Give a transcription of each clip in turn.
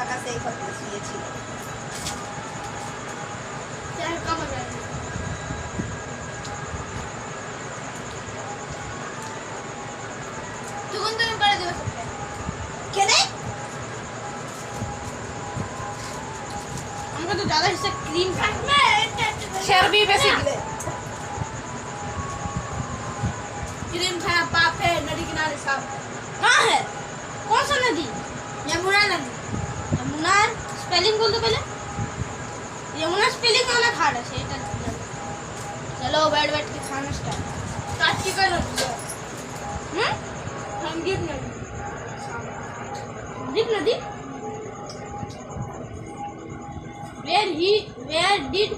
আকাশে এই ঘরে শুয়েছিল। हमको तो ज्यादा हिस्सा क्रीम चर्बी बेसी क्रीम खाना पाप है। नदी किनारे सब कहाँ है? कौन सा नदी? यमुना नदी। यमुना स्पेलिंग बोल दो पहले। यमुना स्पेलिंग वाला खा रहा है। चलो बैठ बैठ के खाना स्टार्ट। काची का नदी है। संगीत नदी। संगीत नदी? Where did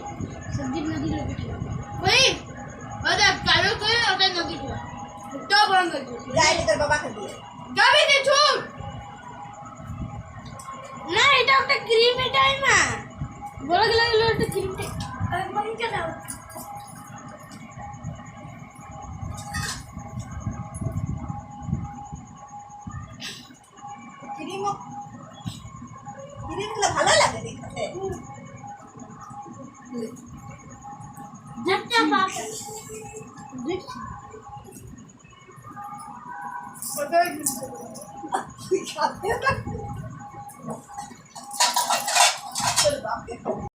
संगीत नदी लोकेटेड? वही अरे कालो कोई होता नदी है। तो बड़ा नदी যাই তোর বাবাকে দিয়ে। যাবি রে ছুট না এটা একটা ক্রিম এটাই না বলা গেল একটা ক্রিমটা मम्मी क्या दाও ক্রিমগুলো ভালো লাগে দেখতে। দেখতে পাপ খাতে